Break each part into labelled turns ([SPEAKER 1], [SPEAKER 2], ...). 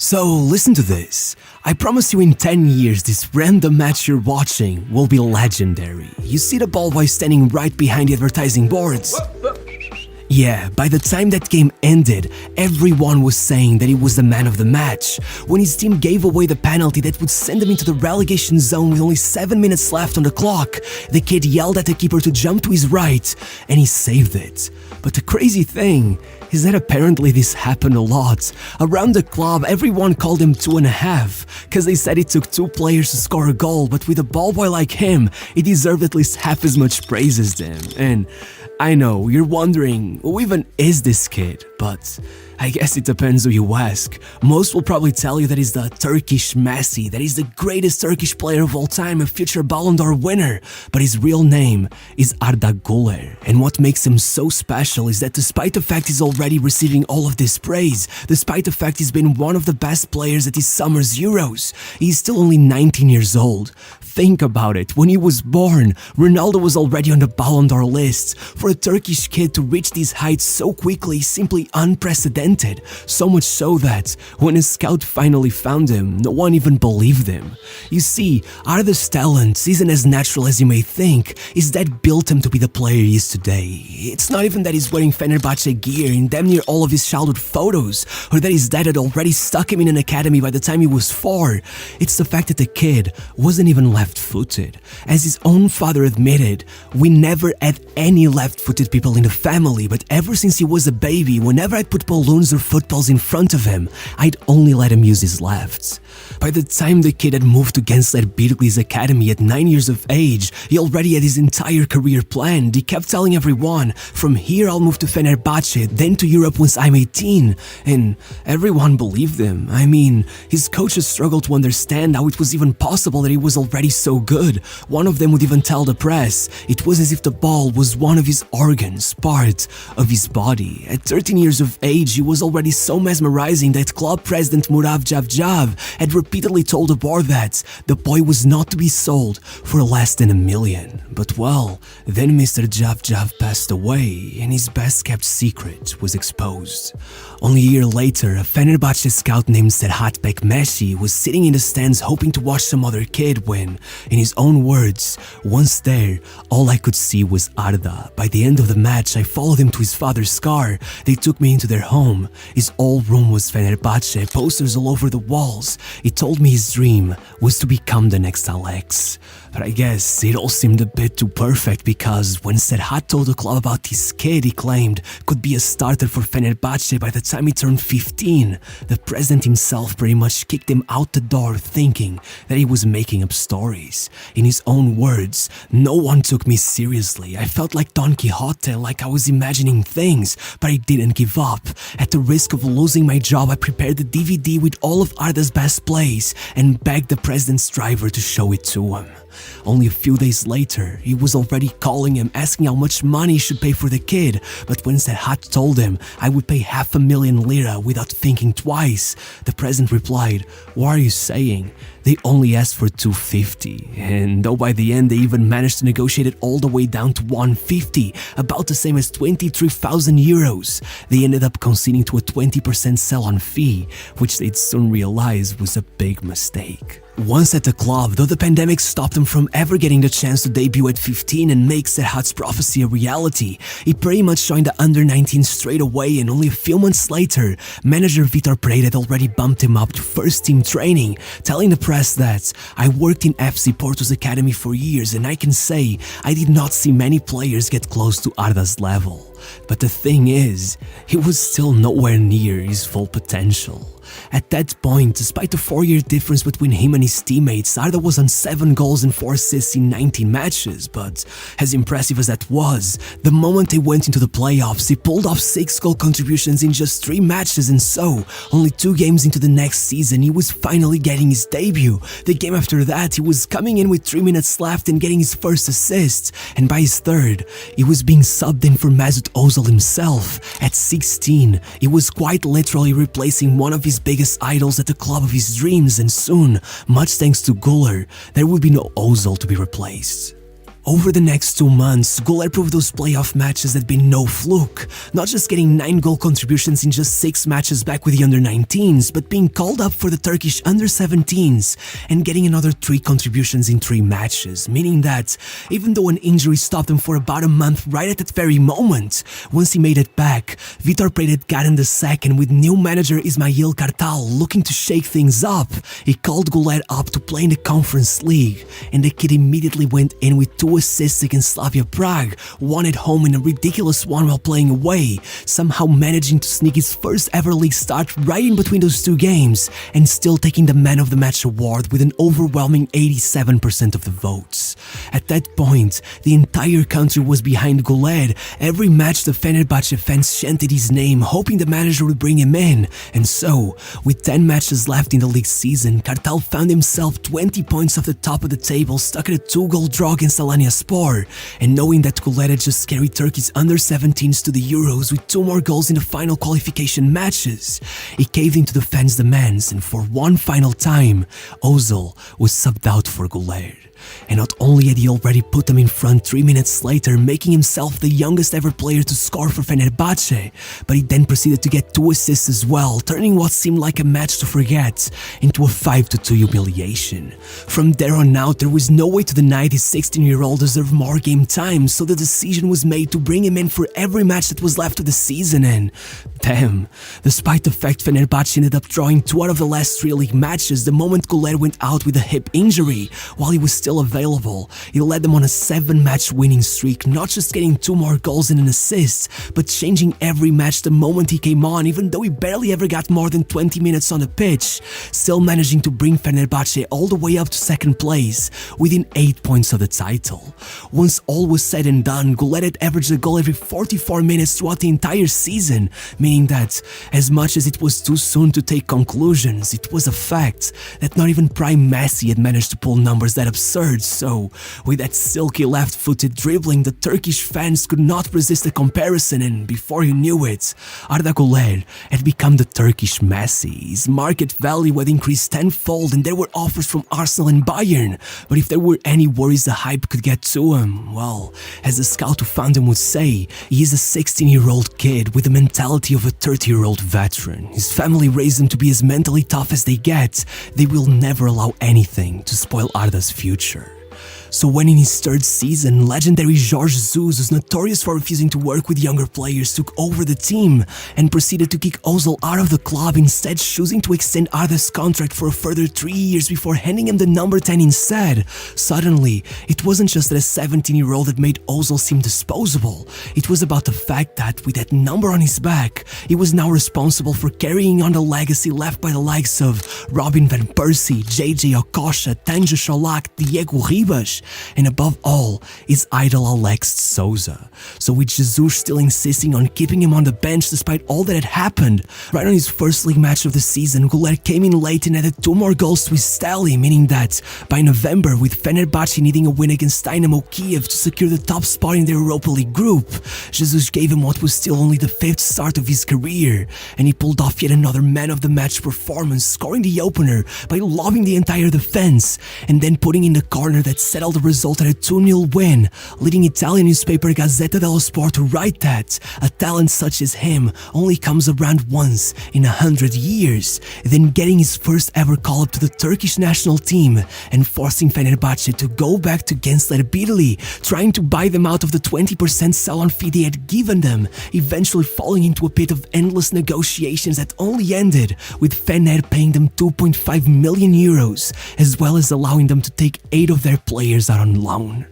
[SPEAKER 1] So listen to this. I promise you in 10 years this random match you're watching will be legendary. You see the ball boy standing right behind the advertising boards? Yeah, by the time that game ended, everyone was saying that he was the man of the match. When his team gave away the penalty that would send them into the relegation zone with only 7 minutes left on the clock, the kid yelled at the keeper to jump to his right, and he saved it. But the crazy thing is that apparently this happened a lot. Around the club, everyone called him 2.5, cause they said it took 2 players to score a goal, but with a ball boy like him, he deserved at least half as much praise as them. And I know, you're wondering, who even is this kid? But I guess it depends who you ask. Most will probably tell you that he's the Turkish Messi, that he's the greatest Turkish player of all time, a future Ballon d'Or winner. But his real name is Arda Güler. And what makes him so special is that despite the fact he's already receiving all of this praise, despite the fact he's been one of the best players at this summer's Euros, he's still only 19 years old. Think about it, when he was born, Ronaldo was already on the Ballon d'Or list. For a Turkish kid to reach these heights so quickly is simply unprecedented. So much so that, when a scout finally found him, no one even believed him. You see, Arda's talent isn't as natural as you may think. It's that built him to be the player he is today. It's not even that he's wearing Fenerbahce gear in damn near all of his childhood photos, or that his dad had already stuck him in an academy by the time he was 4. It's the fact that the kid wasn't even left-footed. As his own father admitted, we never had any left-footed people in the family, but ever since he was a baby, whenever I'd put balloons or footballs in front of him, I'd only let him use his left. By the time the kid had moved to Gençler Birlik's academy at 9 years of age, he already had his entire career planned. He kept telling everyone, from here I'll move to Fenerbahce, then to Europe once I'm 18. And everyone believed him. I mean, his coaches struggled to understand how it was even possible that he was already so good. One of them would even tell the press it was as if the ball was one of his organs, part of his body. At 13 years of age, he was already so mesmerizing that club president Murav Javjav had repeatedly told the board that the boy was not to be sold for less than $1 million. But well, then Mr. Javjav passed away and his best kept secret was exposed. Only a year later, a Fenerbahce scout named Serhatbek Messi was sitting in the stands hoping to watch some other kid when, in his own words, once there, all I could see was Arda. By the end of the match, I followed him to his father's car. They took me into their home. His old room was Fenerbahce, posters all over the walls. He told me his dream was to become the next Alex. But I guess it all seemed a bit too perfect because when Serhat told the club about this kid he claimed could be a starter for Fenerbahce by the time he turned 15, the president himself pretty much kicked him out the door thinking that he was making up stories. In his own words, no one took me seriously. I felt like Don Quixote, like I was imagining things, but I didn't give up. At the risk of losing my job, I prepared the DVD with all of Arda's best plays and begged the president's driver to show it to him. Only a few days later, he was already calling him asking how much money he should pay for the kid, but when Serhat told him I would pay $500,000 lira without thinking twice, the president replied, "What are you saying? They only asked for 250, and though by the end they even managed to negotiate it all the way down to 150, about the same as 23,000 euros, they ended up conceding to a 20% sell-on fee, which they'd soon realize was a big mistake. Once at the club, though the pandemic stopped him from ever getting the chance to debut at 15 and make Serhat's prophecy a reality, he pretty much joined the under-19 straight away, and only a few months later, manager Vitor Pereira had already bumped him up to first-team training, telling the press that I worked in FC Porto's academy for years and I can say I did not see many players get close to Arda's level. But the thing is, he was still nowhere near his full potential. At that point, despite the 4-year difference between him and his teammates, Arda was on 7 goals and 4 assists in 19 matches, but as impressive as that was, the moment they went into the playoffs, he pulled off 6 goal contributions in just 3 matches, and so, only 2 games into the next season, he was finally getting his debut. The game after that, he was coming in with 3 minutes left and getting his first assist, and by his third, he was being subbed in for Mesut Ozil himself. At 16, he was quite literally replacing one of his biggest idols at the club of his dreams, and soon, much thanks to Güler, there would be no Ozil to be replaced. Over the next 2 months, Güler proved those playoff matches had been no fluke, not just getting 9 goal contributions in just 6 matches back with the under-19s, but being called up for the Turkish under-17s and getting another 3 contributions in 3 matches, meaning that even though an injury stopped him for about a month right at that very moment, once he made it back, Vitor Pereira got in the sack, and with new manager Ismail Kartal looking to shake things up, he called Güler up to play in the Conference League, and the kid immediately went in with 2 assists against Slavia Prague, 1 at home and a ridiculous 1 while playing away, somehow managing to sneak his first ever league start right in between those 2 games, and still taking the Man of the Match award with an overwhelming 87% of the votes. At that point, the entire country was behind Güler. Every match the Fenerbahce fans chanted his name, hoping the manager would bring him in, and so, with 10 matches left in the league season, Kartal found himself 20 points off the top of the table, stuck at a 2-goal draw against Alanyaspor, and knowing that Güler had just carried Turkey's under-17s to the Euros with 2 more goals in the final qualification matches, he caved into the fans' demands, and for one final time, Ozil was subbed out for Güler. And not only had he already put them in front 3 minutes later, making himself the youngest ever player to score for Fenerbahce, but he then proceeded to get 2 assists as well, turning what seemed like a match to forget into a 5-2 humiliation. From there on out, there was no way to deny this 16-year-old deserved more game time, so the decision was made to bring him in for every match that was left of the season, and damn, despite the fact Fenerbahce ended up drawing 2 out of the last 3 league matches the moment Güler went out with a hip injury, while he was still available, he led them on a 7-match winning streak, not just getting 2 more goals and an assist, but changing every match the moment he came on, even though he barely ever got more than 20 minutes on the pitch, still managing to bring Fenerbahce all the way up to 2nd place, within 8 points of the title. Once all was said and done, Güler had averaged a goal every 44 minutes throughout the entire season, meaning that, as much as it was too soon to take conclusions, it was a fact that not even prime Messi had managed to pull numbers that absurd. So, with that silky left-footed dribbling, the Turkish fans could not resist the comparison, and before you knew it, Arda Güler had become the Turkish Messi. His market value had increased tenfold, and there were offers from Arsenal and Bayern, but if there were any worries the hype could get to him, well, as the scout who found him would say, he is a 16-year-old kid with the mentality of a 30-year-old veteran. His family raised him to be as mentally tough as they get. They will never allow anything to spoil Arda's future. So when in his 3rd season, legendary Jorge Jesus, who's notorious for refusing to work with younger players, took over the team and proceeded to kick Ozil out of the club, instead choosing to extend Arda's contract for a further 3 years before handing him the number 10 instead, suddenly, it wasn't just that a 17-year-old had made Ozil seem disposable. It was about the fact that, with that number on his back, he was now responsible for carrying on the legacy left by the likes of Robin van Persie, JJ Okocha, Tanju Cholak, Diego Ribas, and above all, his idol Alex Sousa. So with Jesus still insisting on keeping him on the bench despite all that had happened, right on his 1st league match of the season, Güler came in late and added 2 more goals to his tally, meaning that by November, with Fenerbahce needing a win against Dynamo Kiev to secure the top spot in the Europa League group, Jesus gave him what was still only the 5th start of his career, and he pulled off yet another man of the match performance, scoring the opener by lobbing the entire defense, and then putting in the corner that settled the result at a 2-0 win, leading Italian newspaper Gazzetta dello Sport to write that a talent such as him only comes around once in 100 years, then getting his first ever call-up to the Turkish national team and forcing Fenerbahce to go back to Gençler Birliği, trying to buy them out of the 20% sell-on fee they had given them, eventually falling into a pit of endless negotiations that only ended with Fener paying them 2.5 million euros, as well as allowing them to take 8 of their players out on loan.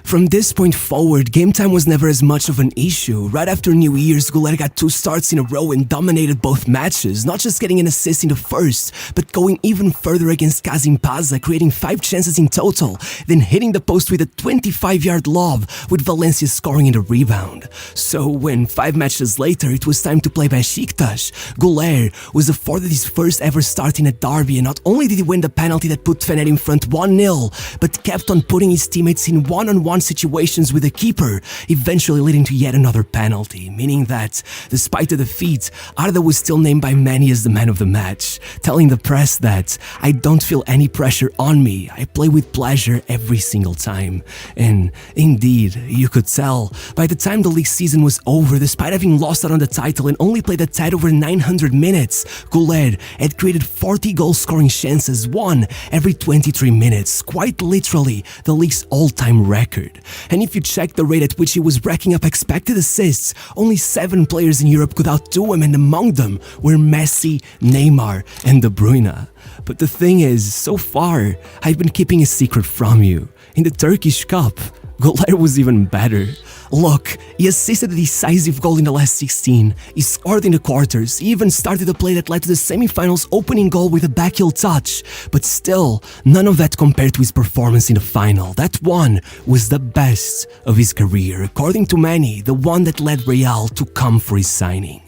[SPEAKER 1] From this point forward, game time was never as much of an issue. Right after New Year's, Güler got 2 starts in a row and dominated both matches, not just getting an assist in the first, but going even further against Kazim Paza, creating 5 chances in total, then hitting the post with a 25-yard lob, with Valencia scoring in the rebound. So when 5 matches later it was time to play Beşiktaş, Güler was afforded his first ever start in a derby, and not only did he win the penalty that put Fener in front 1-0, but kept on putting his teammates in one-on-one 1-on-1 situations with the keeper, eventually leading to yet another penalty, meaning that, despite the defeat, Arda was still named by many as the man of the match, telling the press that, "I don't feel any pressure on me, I play with pleasure every single time." And indeed, you could tell, by the time the league season was over, despite having lost out on the title and only played a tad over 900 minutes, Guled had created 40 goal-scoring chances, one every 23 minutes, quite literally the league's all-time record. And if you check the rate at which he was racking up expected assists, only 7 players in Europe could outdo him, and among them were Messi, Neymar, and De Bruyne. But the thing is, so far, I've been keeping a secret from you. In the Turkish Cup, Guled was even better. Look, he assisted a decisive goal in the last 16, he scored in the quarters, he even started a play that led to the semi-finals opening goal with a backheel touch, but still, none of that compared to his performance in the final. That one was the best of his career, according to many, the one that led Real to come for his signing.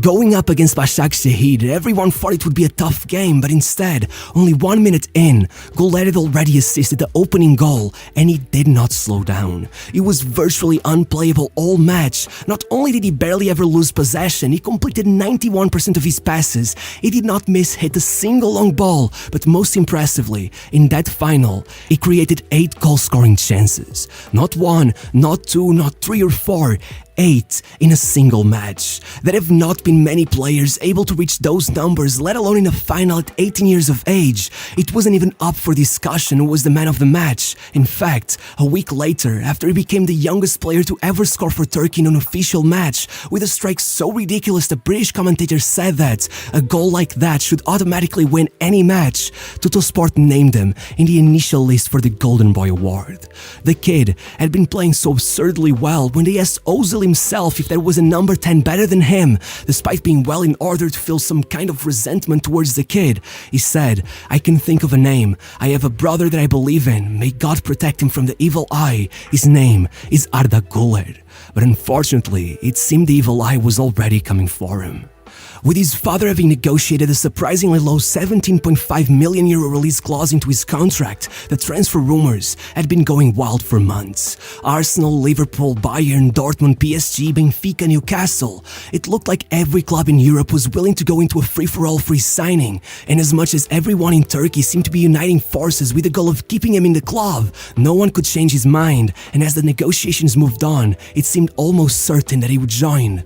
[SPEAKER 1] Going up against Başakşehir, everyone thought it would be a tough game, but instead, only 1 minute in, Guled had already assisted the opening goal, and he did not slow down. He was virtually unplayable all match. Not only did he barely ever lose possession, he completed 91% of his passes, he did not miss-hit a single long ball, but most impressively, in that final, he created 8 goal-scoring chances. Not 1, not 2, not 3 or 4, 8 in a single match. There have not been many players able to reach those numbers, let alone in a final at 18 years of age. It wasn't even up for discussion who was the man of the match. In fact, a week later, after he became the youngest player to ever score for Turkey in an official match, with a strike so ridiculous the British commentator said that a goal like that should automatically win any match, Tuttosport named him in the initial list for the Golden Boy Award. The kid had been playing so absurdly well when they asked Ozil himself if there was a number 10 better than him, despite being well in order to feel some kind of resentment towards the kid. He said, "I can think of a name. I have a brother that I believe in. May God protect him from the evil eye. His name is Arda Güler." But unfortunately, it seemed the evil eye was already coming for him. With his father having negotiated a surprisingly low €17.5 million release clause into his contract, the transfer rumors had been going wild for months. Arsenal, Liverpool, Bayern, Dortmund, PSG, Benfica, Newcastle. It looked like every club in Europe was willing to go into a free-for-all for his signing, and as much as everyone in Turkey seemed to be uniting forces with the goal of keeping him in the club, no one could change his mind, and as the negotiations moved on, it seemed almost certain that he would join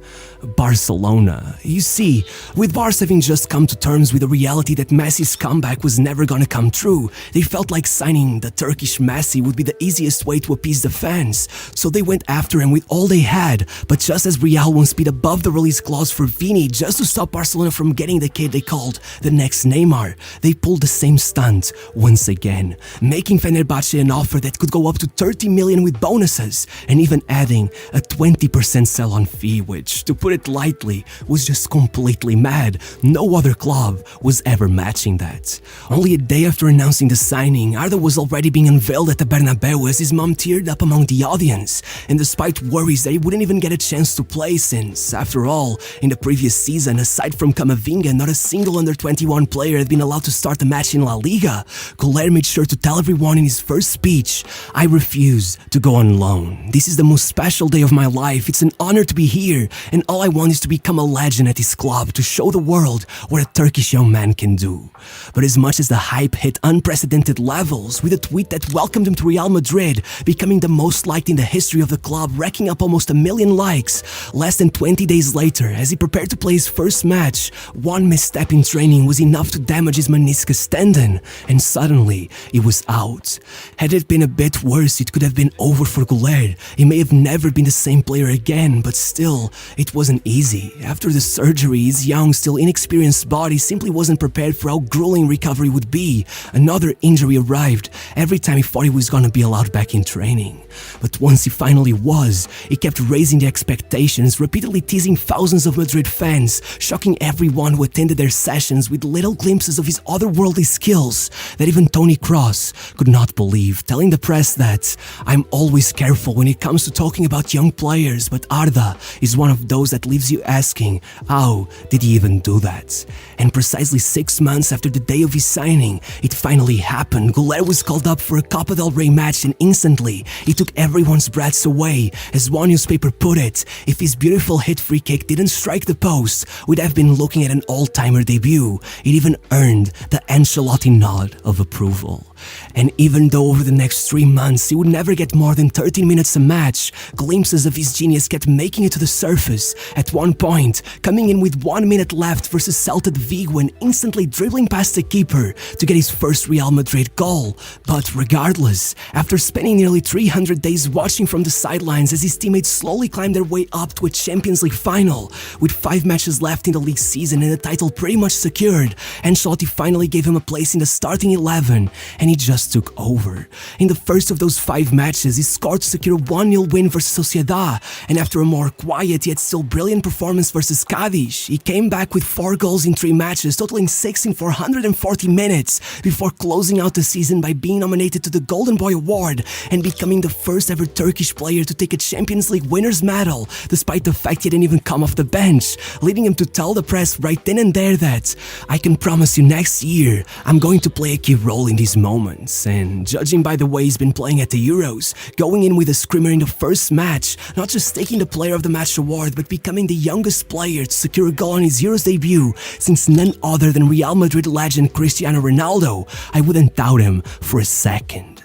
[SPEAKER 1] Barcelona. You see, with Barca having just come to terms with the reality that Messi's comeback was never gonna come true, they felt like signing the Turkish Messi would be the easiest way to appease the fans, so they went after him with all they had. But just as Real once bid above the release clause for Vini just to stop Barcelona from getting the kid they called the next Neymar, they pulled the same stunt once again, making Fenerbahce an offer that could go up to 30 million with bonuses, and even adding a 20% sell-on fee, which, to put it lightly, was just completely mad. No other club was ever matching that. Only a day after announcing the signing, Arda was already being unveiled at the Bernabeu as his mom teared up among the audience, and despite worries that he wouldn't even get a chance to play since, after all, in the previous season, aside from Camavinga, not a single under-21 player had been allowed to start a match in La Liga, Güler made sure to tell everyone in his first speech, "I refuse to go on loan. This is the most special day of my life. It's an honor to be here, and all I want is to become a legend at this club, to show the world what a Turkish young man can do." But as much as the hype hit unprecedented levels, with a tweet that welcomed him to Real Madrid, becoming the most liked in the history of the club, racking up almost 1 million likes, less than 20 days later, as he prepared to play his first match, one misstep in training was enough to damage his meniscus tendon, and suddenly he was out. Had it been a bit worse, it could have been over for Güler. He may have never been the same player again, but still, it wasn't easy. After the surgery, his young, still inexperienced body simply wasn't prepared for how grueling recovery would be. Another injury arrived every time he thought he was gonna be allowed back in training. But once he finally was, he kept raising the expectations, repeatedly teasing thousands of Madrid fans, shocking everyone who attended their sessions with little glimpses of his otherworldly skills that even Toni Kroos could not believe, telling the press that, "I'm always careful when it comes to talking about young players, but Arda is one of those that leaves you asking, how did he even do that. And precisely 6 months after the day of his signing, it finally happened. Goulet was called up for a Copa del Rey match, and instantly, it took everyone's breaths away. As one newspaper put it, if his beautiful hit free kick didn't strike the post, we'd have been looking at an all-timer debut. It even earned the Ancelotti nod of approval. And even though over the next 3 months he would never get more than 13 minutes a match, glimpses of his genius kept making it to the surface. At one point, coming in with 1 minute left versus Celta de Vigo and instantly dribbling past the keeper to get his first Real Madrid goal. But regardless, after spending nearly 300 days watching from the sidelines as his teammates slowly climbed their way up to a Champions League final, with 5 matches left in the league season and the title pretty much secured, Ancelotti finally gave him a place in the starting 11, and he just took over. In the first of those 5 matches, he scored to secure a 1-0 win versus Sociedad, and after a more quiet yet still brilliant performance versus Cádiz, he came back with 4 goals in 3 matches, totaling 6 in 440 minutes, before closing out the season by being nominated to the Golden Boy Award and becoming the first ever Turkish player to take a Champions League winner's medal, despite the fact he didn't even come off the bench, leading him to tell the press right then and there that, "I can promise you next year, I'm going to play a key role in these moments." And judging by the way he's been playing at the Euros, going in with a screamer in the first match, not just taking the Player of the Match award, but becoming the youngest player to secure a goal on his Euros debut since none other than Real Madrid legend Cristiano Ronaldo, I wouldn't doubt him for a second.